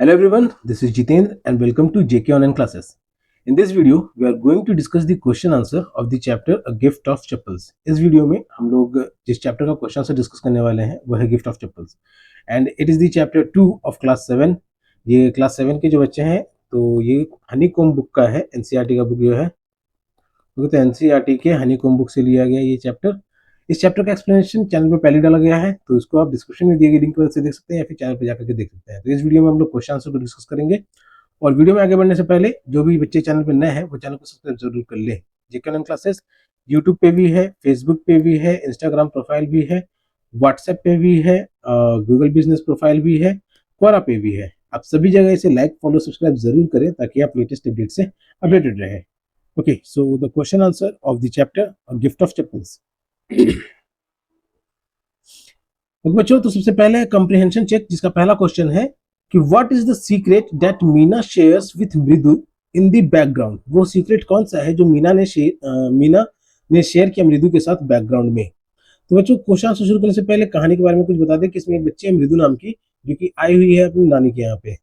Hello everyone, this is Jitendra and welcome to JK Online Classes. In this video, we are going to discuss the question answer of the chapter A Gift of Chappals. इस video में हम लोग जिस chapter का question answer discuss करने वाले हैं वह है gift of chappals and it is the chapter 2 of class 7. ये क्लास 7 के जो बच्चे हैं तो ये हनीकॉम्ब बुक का है, एनसीईआरटी का बुक जो है तो एनसीईआरटी के हनीकॉम्ब बुक से लिया गया ये चैप्टर. इस चैप्टर का एक्सप्लेनेशन चैनल पे पहले डाला गया है, तो इसको आप डिस्क्रिप्शन में दिए गए लिंक पर से देख सकते हैं या फिर चैनल पर जाकर के देख सकते हैं. तो इस वीडियो में हम लोग क्वेश्चन आंसर को डिस्कस करेंगे और वीडियो में आगे बढ़ने से पहले जो भी बच्चे चैनल पर नए हैं वो चैनल को सब्सक्राइब जरूर कर ले. जेके ऑनलाइन क्लासेस यूट्यूब पे भी है, फेसबुक पे भी है, इंस्टाग्राम प्रोफाइल भी है, व्हाट्सएप पे भी है, गूगल बिजनेस प्रोफाइल भी है, क्वोरा पे भी है. आप सभी जगह इसे लाइक फॉलो सब्सक्राइब जरूर करें ताकि आप लेटेस्ट अपडेट से अपडेटेड रहें. Okay, so the question answer of the chapter A Gift of Chappals. Okay, बच्चों तो सबसे पहले comprehension check जिसका पहला क्वेश्चन है कि what is the secret that Meena shares with मृदु in the background. वो सीक्रेट कौन सा है जो मीना ने शेयर किया मृदु के साथ बैकग्राउंड में. तो बच्चों क्वेश्चन आंसर शुरू करने से पहले कहानी के बारे में कुछ बता दें कि इसमें एक बच्ची है मृदु नाम की जो कि आई हुई है अपनी नानी के यहाँ पे.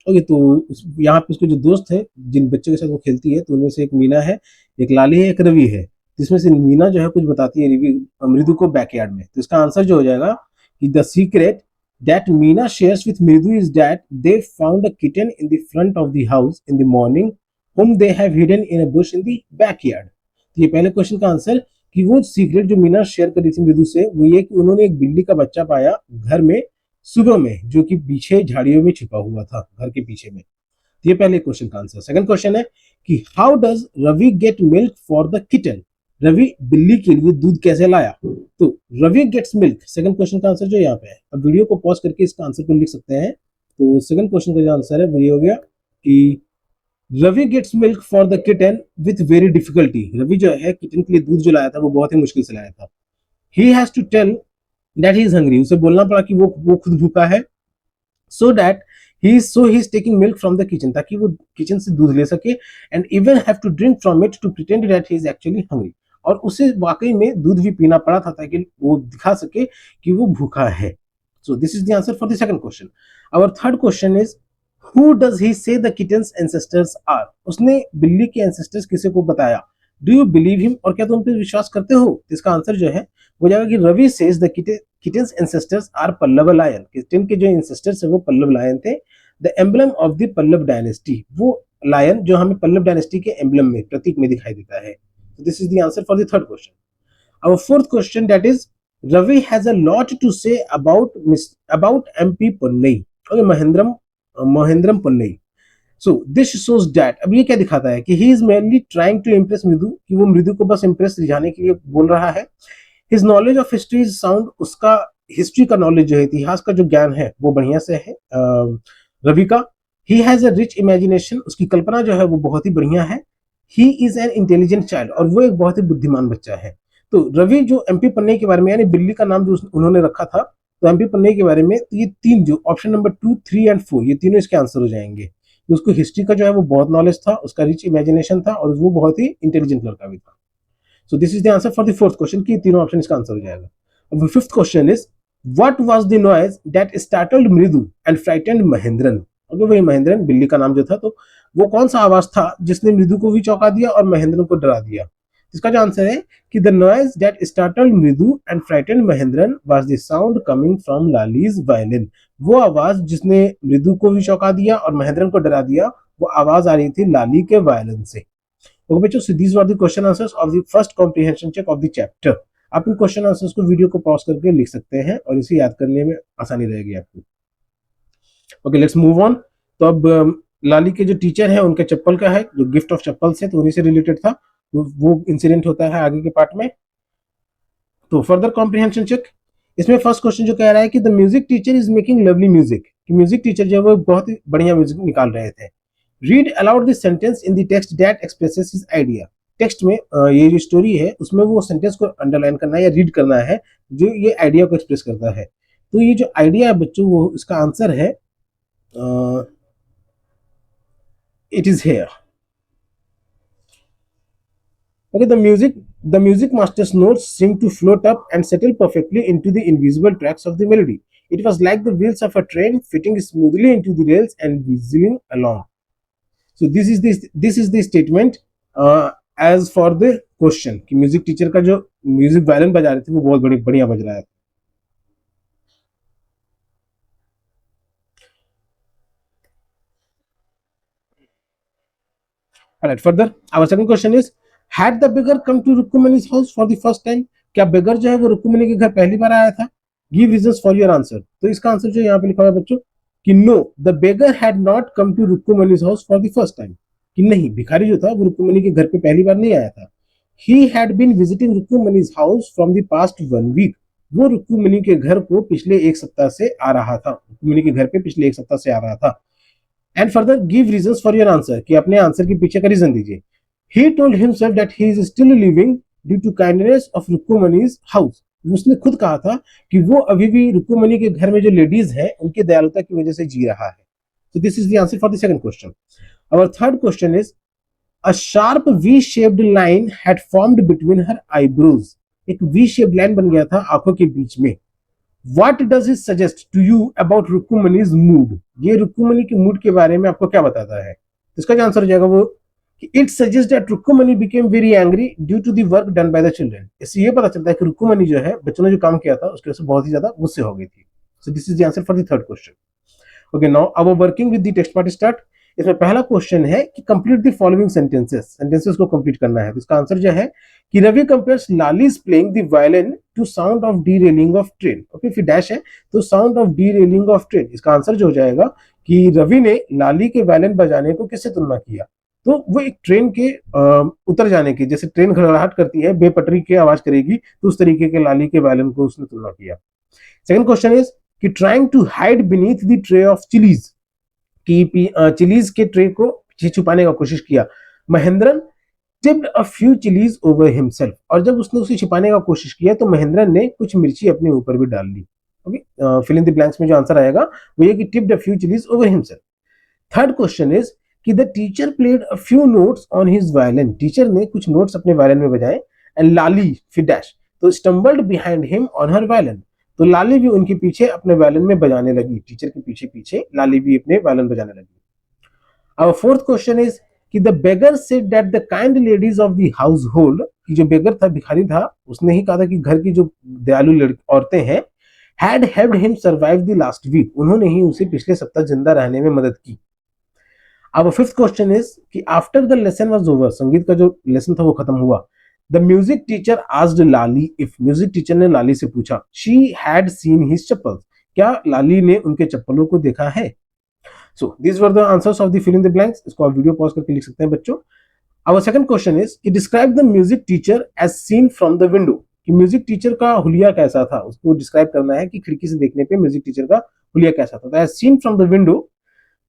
ओके, तो यहाँ पे उसके जो दोस्त है जिन बच्चों के साथ वो खेलती है तो उनमें से एक मीना है, एक लाली है, एक रवि है. जिसमें से मीना जो है कुछ बताती है मृदु को बैकयार्ड में. तो इसका आंसर जो हो जाएगा कि the secret that Meena shares with Mridu is that they found a kitten in the front of the house in the morning whom they have hidden in a bush in the backyard. तो ये पहले question का answer कि वो secret जो Meena share कर रही थी मृदु से वो ये कि उन्होंने एक बिल्ली का बच्चा पाया घर में सुबह में जो कि पीछे झाड़ियों में छिपा हुआ था घर के पीछे में. ये पहले क्वेश्चन का आंसर. सेकंड क्वेश्चन है कि how does Ravi get milk for the kitten. Ravi बिल्ली के लिए दूध कैसे लाया. तो Ravi gets milk, second question का आंसर जो यहाँ पे है. अब वीडियो को पॉज करके इसका आंसर को लिख सकते हैं. तो सेकंड क्वेश्चन का जो आंसर है वो ये हो गया कि Ravi gets milk for the kitten with very difficulty. Ravi जो है किटन के लिए दूध जो लाया था वो बहुत ही मुश्किल से लाया था. He has to tell that he is hungry. उसे बोलना पड़ा कि वो खुद भूखा है. So that he is taking milk from the kitchen ताकि वो किचन से दूध ले सके and even have to drink from it to pretend that he is actually hungry. और उसे वाकई में दूध भी पीना पड़ा था ताकि वो दिखा सके कि वो भूखा है. So this is the answer for the second question. Our third question is who does he say the kitten's ancestors are. उसने बिल्ली के एंसेस्टर्स किसे को बताया. डू यू बिलीव हिम, और क्या तुम पे विश्वास करते हो. इसका आंसर जो है वो जाएगा कि Ravi says the kitten's ancestors are Pallava lion. Kitten के जो एंसेस्टर्स है वो पल्लव लायन थे. The emblem of the Pallava dynasty, वो लायन जो हमें पल्लव डायनेस्टी के एम्बलम में प्रतीक में दिखाई देता है. This is the answer for the third question. Our fourth question that is Ravi has a lot to say about MP Ponnai. Okay, Mahendram Ponnai. So this shows that अब ये क्या दिखाता है कि he is merely trying to impress मृदु, कि वो मृदु को बस impress रिझाने के लिए बोल रहा है. His knowledge of history is sound. उसका हिस्ट्री का नॉलेज जो है, इतिहास का जो ज्ञान है वो बढ़िया से है रवि का. He has a rich imagination. उसकी कल्पना जो है वो बहुत ही बढ़िया है. He is an intelligent child. और वो एक बहुत ही बुद्धिमान बच्चा है. तो रवि जो एमपी पन्ने के बारे में, यानी बिल्ली का नाम जो उन्होंने रखा था, तो एमपी पन्ने के बारे में ये तीन जो ऑप्शन नंबर 2, 3 एंड 4 ये तीनों इसके आंसर हो जाएंगे. तो उसको हिस्ट्री का जो है वो बहुत नॉलेज था, उसका रिच इमेजिनेशन था और वो बहुत ही इंटेलिजेंट लड़का भी था. सो this is the answer for the fourth question कि तीनों ऑप्शन इसका आंसर हो जाएगा. अब fifth question is what was the noise that startled Mridu and frightened Mahendran. Okay, वही महेंद्रन बिल्ली का नाम जो था, तो वो कौन सा आवाज था जिसने मृदु को भी चौंका दिया और महेंद्रन को डरा दिया. इसका जो आंसर है कि the noise that startled Mridu and frightened Mahendran was the sound coming from Lalli's violin. वो आवाज जिसने मृदु को भी चौंका दिया और महेंद्रन को डरा दिया, वो आवाज आ रही थी लाली के वायलिन से. ओके बच्चों, so these were the question answers of the first comprehension check of the chapter. आप इन क्वेश्चन आंसर्स को वीडियो को पॉज करके लिख सकते हैं और इसे याद करने में आसानी रहेगी आपको. Okay, let's move on. तो अब लाली के जो टीचर है उनके चप्पल का है, जो गिफ्ट ऑफ चप्पल्स है, तो उन्हीं से रिलेटेड था. वो इंसिडेंट होता है आगे के पार्ट में. तो फर्दर कॉम्प्रिहेंशन चेक, इसमें फर्स्ट क्वेश्चन जो कह रहा है कि the music teacher is making lovely music. कि म्यूजिक टीचर जो है वो बहुत ही बढ़िया म्यूजिक निकाल रहे थे. Read aloud this sentence in the text that expresses his idea. Text में ये जो स्टोरी है उसमें वो सेंटेंस को अंडरलाइन करना है या रीड करना है जो ये आइडिया को एक्सप्रेस करता है. तो ये जो आइडिया है बच्चों, वो इसका आंसर है it is here. Okay, the music master's notes seem to float up and settle perfectly into the invisible tracks of the melody. It was like the wheels of a train fitting smoothly into the rails and whistling along. So this is the statement as for the question कि music teacher का जो music violin बजा रहे थे वो बहुत बढ़िया बज रहा है. Alright, further, our second question is, had the beggar come to Rukmani's house for the first time? क्या बेगर जो है वो रुक्मिणी के घर पहली बार आया था? Give reasons for your answer. तो इसका आंसर जो यहाँ पे लिखा हुआ है बच्चों कि no, the beggar had not come to Rukmani's house for the first time. कि नहीं, भिखारी जो था वो रुक्मिणी के घर पे पहली बार नहीं आया था. He had been visiting Rukmani's house from the past 1 week. वो रुक्मिणी के घर को पिछले एक सप्ताह से आ रहा था. रुक्मिणी के घर पे पिछले एक सप्ताह से आ रहा था. And further give reasons for your answer कि अपने आंसर के पीछे का रीजन दीजिए. He told himself that he is still living due to kindness of Rukmini's house. उसने खुद कहा था कि वो अभी भी रुक्मिणी के घर में जो लेडीज हैं उनकी दयालुता की वजह से जी रहा है. So this is the answer for the second question. Our third question is, a sharp V-shaped line had formed between her eyebrows. एक V-shaped line बन गया था आंखों के बीच में. What does it suggest to you about रुक्मिणीज mood? ये रुक्मिणी के mood के बारे में आपको क्या बताता है? इसका जो आंसर हो जाएगा वो कि it suggests that Rukmini became very angry due to the work done by the children. इससे ये पता चलता है कि रुक्मिणी जो है बच्चों ने जो काम किया था उसकी वजह से बहुत ही ज्यादा गुस्से हो गई थी. So this is the answer for the third question. Okay, now our working with the text part start. इसमें पहला क्वेश्चन है कि कंप्लीट द फॉलोइंग सेंटेंसेस को कंप्लीट करना है. तो इसका आंसर जो है कि Ravi compares Lalli's playing the violin to sound of the railing of train. Okay, फिर डैश है तो sound of the railing of train. इसका आंसर जो हो जाएगा कि रवि ने लाली के वायलिन बजाने को किससे तुलना किया? तो वो एक ट्रेन के उतर जाने की, जैसे ट्रेन घड़घड़ाहट करती है बेपटरी की आवाज करेगी, तो उस तरीके के लाली के वायलिन को उसने तुलना किया. सेकंड क्वेश्चन इज कि trying to hide beneath the tray of chillies, कि चिलीज के ट्रे को पीछे छुपाने का कोशिश किया. Mahendran tipped a few chilies over himself. और जब उसने उसे छिपाने का कोशिश किया तो महेंद्रन ने कुछ मिर्ची अपने ऊपर भी डाल ली. Okay, fill in the blanks में जो आंसर आएगा वो ये कि tipped a few chilies over himself. Third question is कि the teacher played a few notes on his violin. Teacher ने कुछ नोट्स अपने वायलिन में बजाए. एंड लाली फिर डैश तो stumbled behind him on her violin. तो लाली भी उनके पीछे अपने वायलिन में बजाने लगी. टीचर के पीछे पीछे लाली भी अपने वायलिन बजाने लगी. Our fourth question is कि the beggar said that the kind ladies of the household, कि जो बेगर था, भिखारी था, उसने ही कहा था कि घर की जो दयालु औरतें हैं, had helped him survive the last week. उन्होंने ही उसे पिछले सप्ताह जिंदा रहने में मदद की. Our fifth question is कि after the lesson was over, संगीत का जो लेसन था वो खत्म हुआ, the music teacher asked Lali if, music teacher ने लाली से पूछा, she had seen his chappals, क्या लाली ने उनके चप्पलों को देखा है? So these were the answers of the fill in the blanks. इसको आप वीडियो पॉज करके लिख सकते हैं बच्चों. Our second question is कि describe the music teacher as seen from the window. कि म्यूजिक टीचर का हुलिया कैसा था, उसको डिस्क्राइब करना है कि खिड़की से देखने पे म्यूजिक टीचर का हुलिया कैसा था. As seen from the window,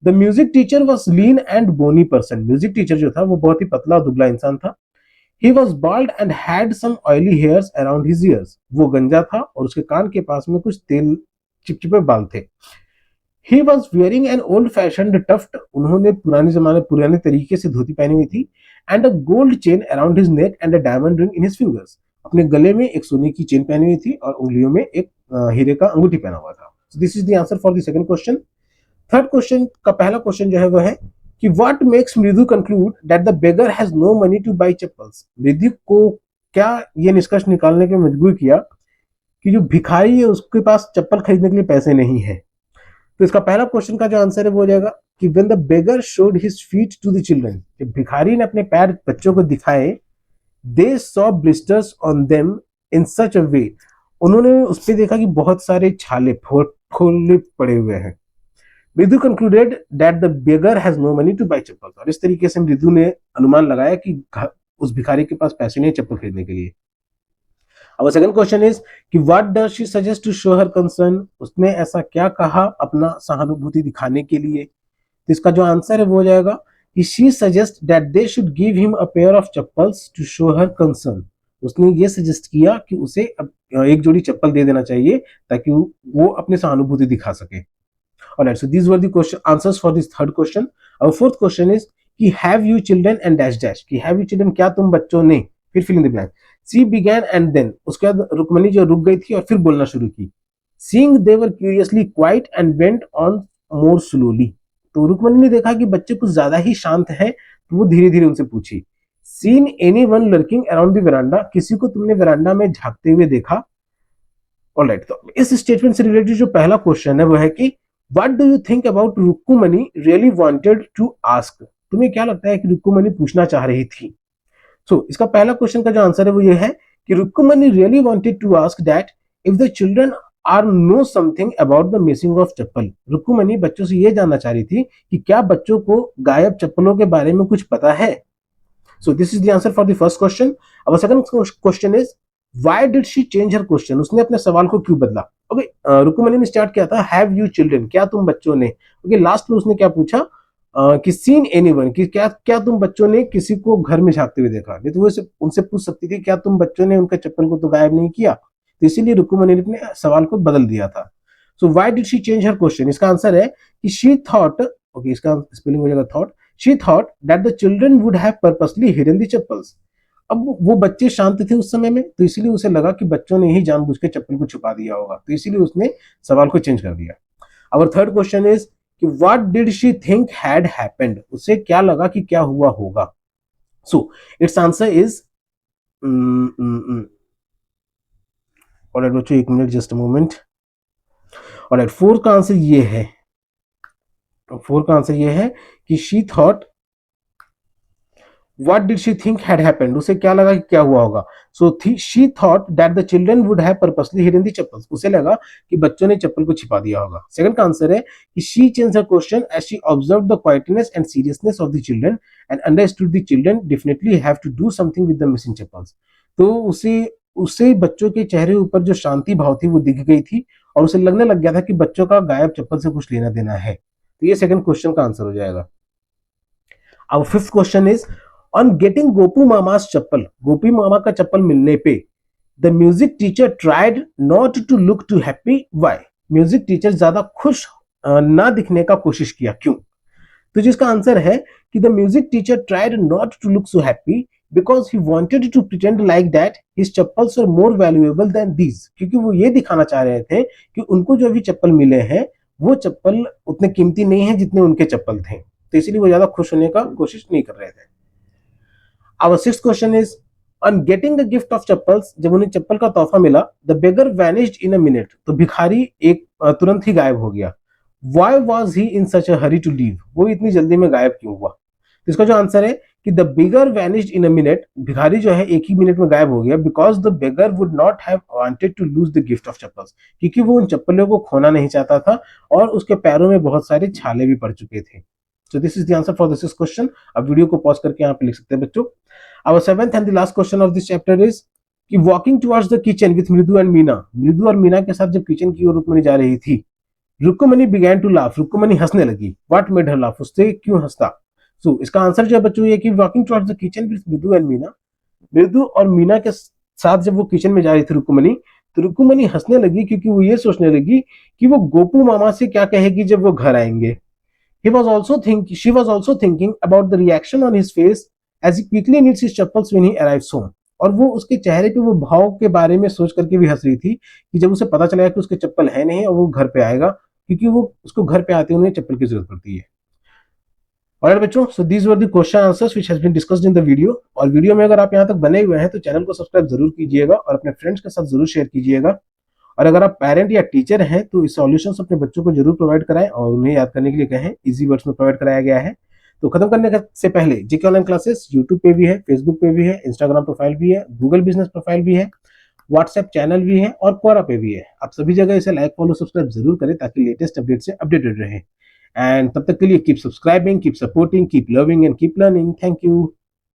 the music teacher was lean and bony person. Music teacher जो था वो बहुत ही पतला दुबला इंसान था. He was bald and had some oily hairs around his ears. वो गंजा था और उसके कान के पास में कुछ तेल चिपचिपे बाल थे. He was wearing an old-fashioned tuft. उन्होंने पुराने तरीके से धोती पहनी हुई थी. And a gold chain around his neck and a diamond ring in his fingers. अपने गले में एक सोने की चेन पहनी हुई थी और उंगलियों में एक हीरे का अंगूठी पहना हुआ था. So this is the answer for the second question. Third question का पहला क्वेश्चन जो है वो है कि what makes मृदु conclude that the beggar has no money to buy chappals. मृदु को क्या ये निष्कर्ष निकालने के मजबूर किया कि जो भिखारी है उसके पास चप्पल खरीदने के लिए पैसे नहीं है? तो इसका पहला क्वेश्चन का जो आंसर है वो हो जाएगा कि when the beggar showed his feet to the children, जब भिखारी ने अपने पैर बच्चों को दिखाए, they saw blisters on them in such a way, उन्होंने उस पे देखा कि बहुत सारे छाले फोले पड़े हुए हैं. मृदु concluded that the beggar has no money to buy chappals. और इस तरीके से मृदु ने अनुमान लगाया कि उस भिखारी के पास पैसे नहीं है चप्पल खरीदने के लिए. Our second question is कि what does she suggest to show her concern? उसने ऐसा क्या कहा अपना सहानुभूति दिखाने के लिए? तो इसका जो आंसर है वो हो जाएगा कि she suggests that they should give him a pair of chappals to show her concern. उसने ये सजेस्ट किया कि उसे एक जोड़ी चप्पल दे देना चाहिए ताकि वो अपनी सहानुभूति दिखा सके. Alright, so these were the answers for this third question. Our fourth question is कि have you children and dash dash, कि have you children क्या तुम बच्चों ने, फिर fill in the blank. She began and then, उसके बाद रुक्मिणी जो रुक गई थी और फिर बोलना शुरू की. Seeing they were curiously quiet and went on more slowly. तो रुक्मणी ने देखा कि बच्चे कुछ ज्यादा ही शांत हैं, तो वो धीरे धीरे उनसे पूछी, Seen anyone lurking around the veranda? किसी को तुमने वरांडा में झांकते हुए देखा? ऑलराइट, तो इस स्टेटमेंट से रिलेटेड जो पहला क्वेश्चन है वो है कि what do you think about Rukmini really wanted to ask? तुम्हें क्या लगता है कि रुक्मणी पूछना चाह रही थी? इसका पहला क्वेश्चन का जो आंसर है वो ये है कि Rukmani really wanted to ask that if the children are know something about the missing of chappal. Rukmani बच्चों से ये जानना चाह रही थी कि क्या बच्चों को गायब चप्पलों के बारे में कुछ पता है। This is the answer for the first question. अब second question is why did she change her question? उसने अपने सवाल को क्यों बदला? ओके, रुक्मणी ने स्टार्ट किया था हैव यू चिल्ड्रन, क्या तुम बच्चों ने। ओके, लास्ट में उसने क्या पूछा कि सीन एनीवन, कि क्या तुम बच्चों ने किसी को घर में झांकते हुए देखा? नहीं तो वो उनसे पूछ सकती थी क्या तुम बच्चों ने उनका चप्पल को तो गायब नहीं किया। तो इसीलिए रुक्मणी ने अपने सवाल को बदल दिया था। Why did she change her question? इसका आंसर है कि शी थॉट, ओके इसका स्पेलिंग हो जाएगा thought, she thought that the children would have purposely hidden the chappals. अब वो बच्चे शांत थे उस समय में, तो इसीलिए उसे लगा कि बच्चों ने ही जानबूझ के चप्पल को छुपा दिया होगा, तो इसीलिए उसने सवाल को चेंज कर दिया। और थर्ड क्वेश्चन इज कि what did she think had happened? उसे क्या लगा कि क्या हुआ होगा? इट्स आंसर इज ऑलराइट बच्चों, एक minute, just a moment. Alright, fourth का आंसर ये है, फोर्थ का आंसर ये है कि she thought What did she think had happened? उसे क्या लगा कि क्या हुआ होगा? She thought that the children would have purposely hidden the chappals. उसे लगा कि बच्चों ने चप्पल को छिपा दिया होगा। सेकंड का आंसर है कि she changed her question as she observed the quietness and seriousness of the children and understood the children definitely have to do something with the missing chappals. तो उसे बच्चों के चेहरे ऊपर जो शांति भाव थी वो दिख गई थी और उसे लगने लग गया था कि बच्चों का गायब चप्पल से कुछ लेना देना है। तो ये सेकंड क्वेश्चन का आंसर हो जाएगा। अब fifth question is on getting Gopu mama's chappal, Gopi मामा का चप्पल मिलने पे the music teacher tried not to look too happy, why? Music teacher ज्यादा खुश ना दिखने का कोशिश किया, क्यों? तो जिसका आंसर है कि the music teacher tried not to look so happy because he wanted to pretend like that his chappals are more valuable than these, क्योंकि वो ये दिखाना चाह रहे थे कि उनको जो भी चप्पल मिले हैं वो चप्पल उतने कीमती नहीं है जितने उनके चप्पल थे, तो इसीलिए वो ज्यादा खुश होने का कोशिश नहीं कर रहे थे। Our sixth question is on getting the gift of chappals, जब उन्हें चप्पल का तोहफा मिला, the beggar vanished in a minute, तो भिखारी एक तुरंत ही गायब हो गया। Why was he in such a hurry to leave? वो इतनी जल्दी में गायब क्यों हुआ? तो इसका जो आंसर है कि the beggar vanished in a minute, भिखारी जो है एक ही मिनट में गायब हो गया, because the beggar would not have wanted to lose the gift of chappals, क्योंकि वो उन चप्पलों को खोना नहीं चाहता था और उसके पैरों में बहुत सारे छाले भी पड़ चुके थे। So this is the answer for this question. अब वीडियो को पॉज करके यहाँ पे लिख सकते हैं बच्चों। Our seventh and the last question of this chapter is कि walking towards the kitchen with मृदु and मीना, मृदु और मीना के साथ जब किचन की ओर रुक्मणी जा रही थी, Rukmini began to laugh, Rukmini हंसने लगी। What made her laugh? उससे क्यों हंसता? इसका आंसर जो है बच्चों ये कि walking towards the kitchen with मृदु and मीना, मृदु और मीना के साथ जब वो किचन में जा रही थी रुक्मणी, तो रुक्मणी हंसने लगी क्योंकि वो ये सोचने लगी कि वो गोपू मामा से क्या कहेगी जब वो घर आएंगे। She was also thinking about the reaction on his face as he quickly knits his chappals when he arrives home. और वो उसके चेहरे पे वो भाव के बारे में सोच करके भी हंस रही थी कि जब उसे पता चला कि उसके चप्पल है नहीं और वो घर पे आएगा, क्योंकि वो उसको घर पे आते हुए चप्पल की जरूरत पड़ती है। Alright बच्चों, so these were the question answers which has been discussed in the video। और वीडियो में अगर आप यहाँ तक बने हुए हैं तो चैनल को सब्सक्राइब जरूर कीजिएगा और अपने फ्रेंड्स के साथ जरूर शेयर कीजिएगा। और अगर आप पेरेंट या टीचर हैं तो इस सॉल्यूशंस अपने बच्चों को जरूर प्रोवाइड कराएं और उन्हें याद करने के लिए कहें, इजी वर्ड्स में प्रोवाइड कराया गया है। तो खत्म करने से पहले जीके ऑनलाइन क्लासेस यूट्यूब पे भी है, फेसबुक पे भी है, इंस्टाग्राम प्रोफाइल भी है, गूगल बिजनेस प्रोफाइल भी है, व्हाट्सएप चैनल भी है और क्वोरा पे भी है। आप सभी जगह इसे लाइक फॉलो सब्सक्राइब जरूर करें ताकि लेटेस्ट अपडेट से अपडेटेड रहे। एंड तब तक के लिए keep subscribing, keep supporting, keep loving and keep learning. Thank you.